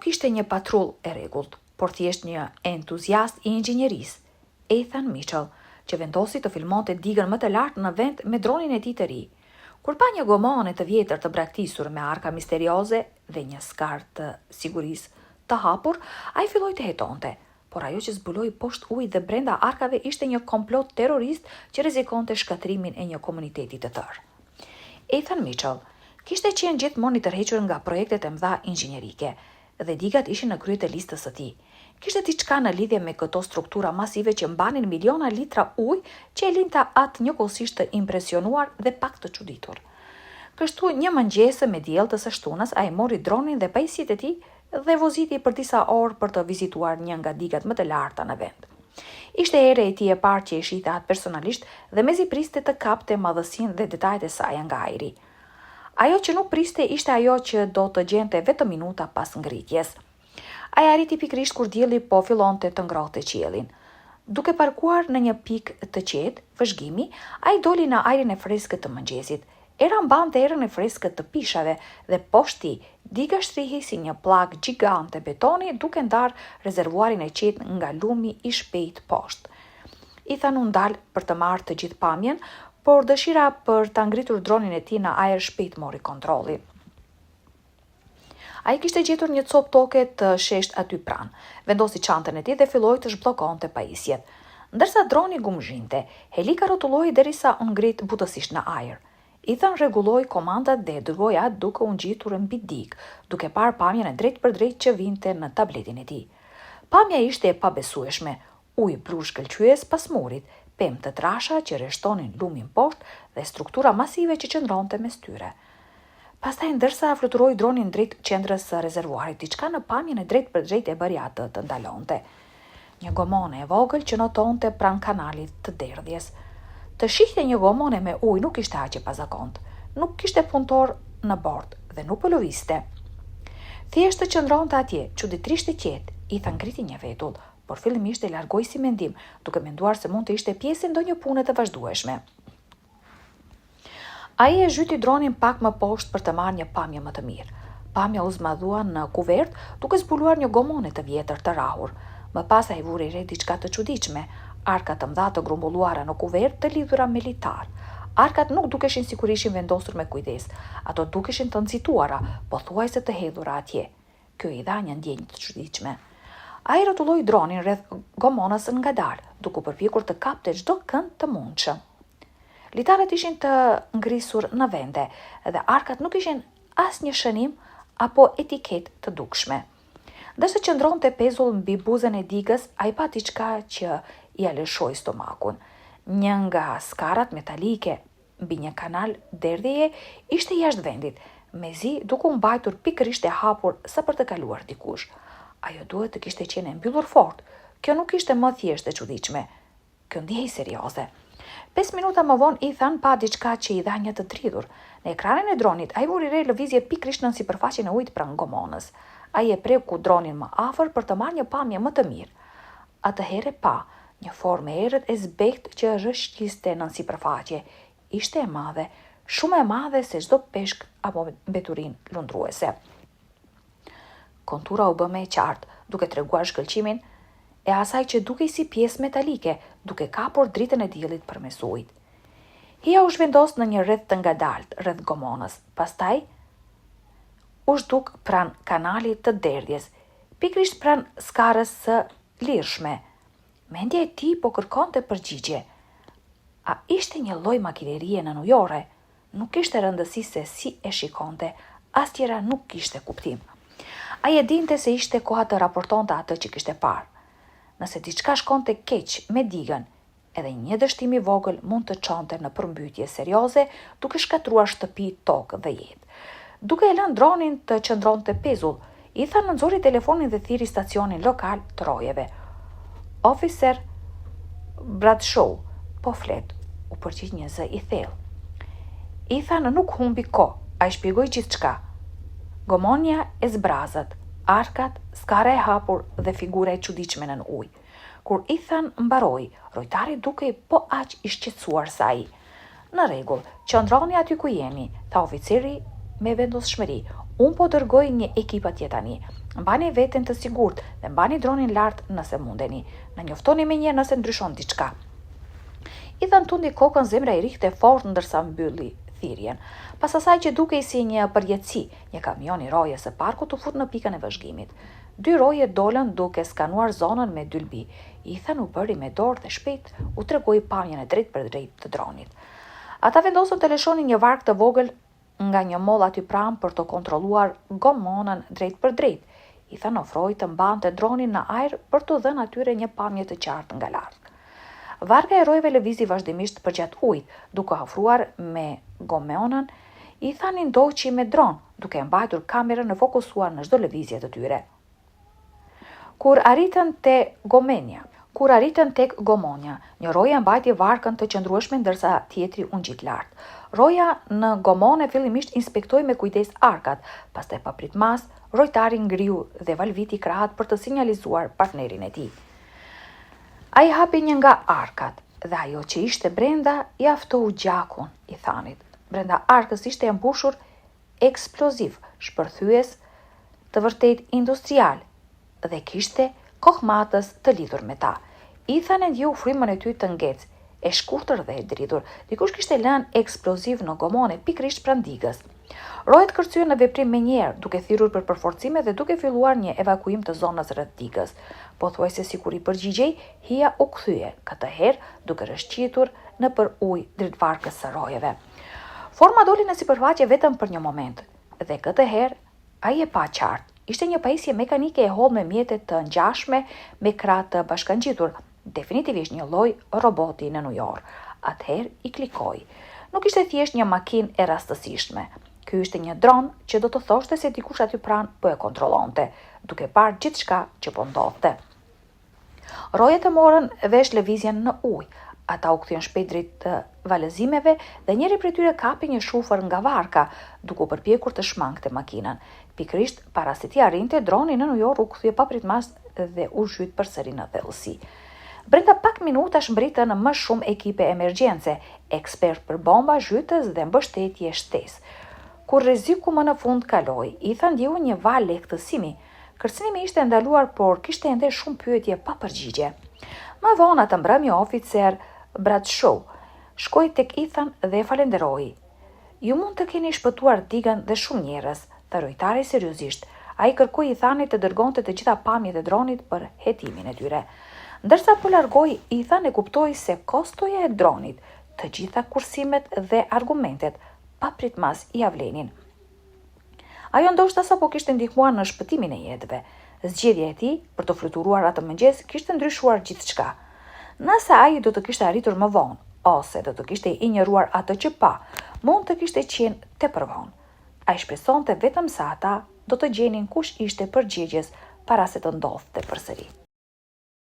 nuk ishte një patrull e rregullt, por thjesht një entuziast i inxhinierisë, Ethan Mitchell, që vendosi të filmonte digën më të lartë në vend me dronin e tij të ri. Kur pa një gomone të vjetër të braktisur me arka misterioze dhe një skarë të sigurisë të hapur, ai filloi të hetonte, por ajo që zbuloi poshtë ujit dhe brenda arkave ishte një komplot terrorist që rrezikonte shkatrimin e një komuniteti të tërë. Ethan Mitchell kishte qenë gjithmonë i tërhequr nga projektet e mëdha inxhinierike dhe digat ishin në krye të listës së tij. Kishte diçka në lidhje me këto struktura masive që mbanin miliona litra ujë që e linte atë njëkohësisht të impresionuar dhe pak të çuditur. Kështu një mëngjesë me diell të së shtunës ai mori dronin dhe pajisjet e tij dhe voziti për disa orë për të vizituar një nga digat më të larta në vend. Ishte ere e tij e parë që e shihte atë personalisht dhe mezi priste të kapte madhësinë dhe detajet e saj nga ajri. Ajo që nuk priste ishte ajo që do të gjente vetëm minuta pas ngritjes. Ai arriti pikërisht kur dielli po fillonte të ngrohte qiellin. Duke parkuar në një pikë të qetë, vëzhgimi, ai doli në ajrin e freskët të mëngjesit. Era mbante erën e freskët të pishave dhe poshtë tij, diga shtrihi si një pllak gjigante betoni duke ndarë rezervuarin e qetë nga lumi i shpejt poshtë. Ethan u ndal për të marrë të gjithë pamjen, por dëshira për ta ngritur dronin e tij në ajër shpejt mori kontrolli. Ai kishte gjetur një copë toke të shesht aty pranë, vendosi çantën e tij dhe filloi të zhbllokonte pajisjet. Ndërsa droni gumzhinte, helika rrotulloi derisa u ngrit butësisht në ajër. Ethan rregulloi komandat dhe dërgoi atë duke u ngjitur mbi digë, duke parë pamjen e drejtë për drejtë që vinte në tabletin e tij. Pamja ishte e pabesueshme, ujë blu shkëlqyes pas murit, pemë të trasha që rreshtonin lumin poshtë dhe struktura masive që qëndronte mes tyre. Pastaj ndërsa fluturoi dronin drejt qendrës së rezervuarit, diçka në pamjen e drejtë për drejtë e bëri atë të ndalonte. Një gomone e vogël që notonte pranë kanalit të derdhjes. Të shihte një gomone me ujë nuk ishte aq e pazakont. Nuk kishte punëtor në bord dhe nuk po lëvizte. Thjesht të qëndronte atje, çuditërisht e qetë. Ethan ngriti një vetull, por fillimisht e largoi si mendim, duke menduar se mund të ishte pjesë e ndonjë pune të vazhdueshme. Ai e zhyti dronin pak më poshtë për të marrë një pamje më të mirë. Pamja u zmadhua në kuvert, duke zbuluar një gomone të vjetër të rrahur. Më pas ai vuri re diçka të çuditshme, arka të mëdha të grumbulluara në kuvert të lidhura me litar. Arkat nuk dukeshin sikur ishin vendosur me kujdes, ato dukeshin të nxituara, pothuajse të hedhura atje. Kjo i dha një ndjenjë të çuditshme. Ai rrotulloi dronin rreth gomonës ngadalë, duke përpjekur të kapte çdo kënd të mundshëm. Litarët ishin të ngrisur në vende dhe arkat nuk ishin asnjë shënim apo etiketë të dukshme. Ndërsa qëndronte pezull mbi buzën e digës, ai pa diçka që i alëshoi stomakun. Një nga skarat metalike mbi një kanal derdhjeje ishte jashtë vendit, mezi duke u mbajtur pikërisht e hapur sa për të kaluar dikush. Ajo duhet të kishte qenë e mbyllur fort. Kjo nuk ishte më thjesht e çuditshme. Kjo ndjehej serioze. 5 minuta më vonë Ethan pa diçka që i dha një të dridhur. Në ekranin e dronit ai vuri re lëvizje pikërisht nën sipërfaqen e ujit pranë gomonës. Ai e preku dronin më afër për të marrë një pamje më të mirë. Atëherë pa një formë errët e zbehtë që rrëshqiste nën sipërfaqe. Ishte e madhe, shumë e madhe se çdo peshk apo mbeturinë lundruese. Kontura u bë më e qartë, duke treguar shkëlqimin e asaj që dukej si pjesë metalike, duke kapur dritën e diellit përmes ujit. Hija u zhvendos në një rreth të ngadalt rreth gomonës, pastaj u zhduk pranë kanalit të derdhjes, pikërisht pranë skarës së lirshme. Mendja e tij po kërkonte përgjigje. A ishte një lloj makinerie në ujore? Nuk kishte rëndësi se si e shikonte, as tjera nuk kishte kuptim. Ai e dinte se ishte koha të raportonte atë që kishte parë. Nëse diçka shkonte keq me digën, edhe një dështim i vogël mund të çonte në përmbytje serioze, duke shkatruar shtëpi, tokë dhe jetë. Duke e lënë dronin të qëndronte pezull, Ethan nënxori telefonin dhe thiri stacionin lokal të rojeve. Oficer Bradshaw, po flet, u përgjigj një zë i thellë. Ethan nuk humbi kohë, ai shpjegoi gjithçka. Gomonja e zbrazët, arkat, skara e hapur dhe figura e çuditshme nën ujë. Kur Ethan mbaroi, rojtari dukej po aq i shqetësuar sa ai. Në rregull, qëndroni aty ku jeni, tha oficeri me vendosshmëri. Unë po dërgoj një ekip atje tani. Mbani veten të sigurt dhe mbani dronin lart nëse mundeni. Na njoftoni menjëherë nëse ndryshon diçka. Ethan tundi kokën, zemra i rihte fort ndërsa mbylli thirrjen. Pas asaj që dukej si një përjetësi, një kamion i rrojes së parkut u fut në pikën e vëzhgimit. 2 roje dolën duke skanuar zonën me dylbi. Ethan u bëri me dorë dhe shpejt u tregoi pamjen e drejt për drejt të dronit. Ata vendosën të lëshonin një varg të vogël nga një moll aty pranë për të kontrolluar gomonën drejt për drejt. Ethan ofroi të mbante dronin në ajër për të dhënë atyre një pamje të qartë nga lart. Varga e rojeve lëvizi vazhdimisht përgjatë ujit, duke ofruar me gomonën. Ethan i ndoqi me dron, duke mbajtur kamerën në fokusuar në çdo lëvizje të tyre. Kur arritën tek gomonja, një roje mbajti varkën të qëndrueshme ndërsa tjetri u ngjit lart. Roja në gomone fillimisht inspektoi me kujdes arkat, pastaj pa pritmas, rojtari ngriu dhe valviti krahat për të sinjalizuar partnerin e tij. Ai hapi një nga arkat dhe ajo që ishte brenda i aftou gjakun i Ethanit. Brenda arkës ishte e mbushur eksploziv, shpërthyes të vërtet industrial dhe kishte kohmatës të lidhur me ta. Ethan e ndjeu frymën e tij të ngecë, e shkurtër dhe e dridhur. Dikush kishte lënë eksploziv në gomone pikërisht pranë digës. Rojet kërcyen në veprim menjëherë, duke thirrur për përforcime dhe duke filluar një evakuim të zonës rreth digës. Pothuajse sikur i përgjigjej, hija u kthye, këtë herë duke rrëshqitur nëpër ujë drejt varkës së rojeve. Forma doli në sipërfaqe vetëm për një moment, dhe këtë herë ai e pa qartë. Ishte një pajisje mekanike e hollë me mjete të ngjashme me krah të bashkangjitur, definitivisht një lloj roboti në New York. Atëherë i klikoi. Nuk ishte thjesht një makinë e rastësishme. Ky ishte një dron që do të thoshte se dikush aty pranë po e kontrollonte, duke parë gjithçka që po ndodhte. Rojet e morën vesh lëvizjen në ujë. Ata u kthyen shpejt drejt të valëzimeve dhe njëri prej tyre kapi një shufër nga varka, duke u përpjekur të shmangte makinën. Pikërisht para se t'i arrinte, droni në New York u kthye papritmas dhe u zhyt përsëri në thellësi. Brenda pak minutash mbritën më shumë ekipe emergjence, ekspert për bomba, zhytës dhe mbështetje shtesë. Kur rreziku më në fund kaloi, Ethan ndjeu një val lehtësimi. Kërcënimi ishte ndaluar, por kishte ende shumë pyetje pa përgjigje. Më vonë atë mbrëmje oficer Bradshaw shkoi tek Ethan dhe e falenderoi. Ju mund të keni shpëtuar digën dhe shumë njerëz, tha rojtari seriozisht. Ai kërkoi Ethanit të dërgonte të gjitha pamjet e dronit për hetimin e tyre. Ndërsa po largoi, Ethan e kuptoi se kostoja e dronit, të gjitha kursimet dhe argumentet papritmas i avlenin. Ajo ndoshta sapo kishte ndihmuar në shpëtimin e jetëve. Zgjedhja e tij për të fluturuar atë mëngjes kishte ndryshuar gjithçka. Nëse ai do të kishte arritur më vonë, ose do të kishte injoruar atë që pa, mund të kishte qenë tepër vonë. Ai shpresonte vetëm se ata do të gjenin kush ishte përgjegjës para se të ndodhte përsëri.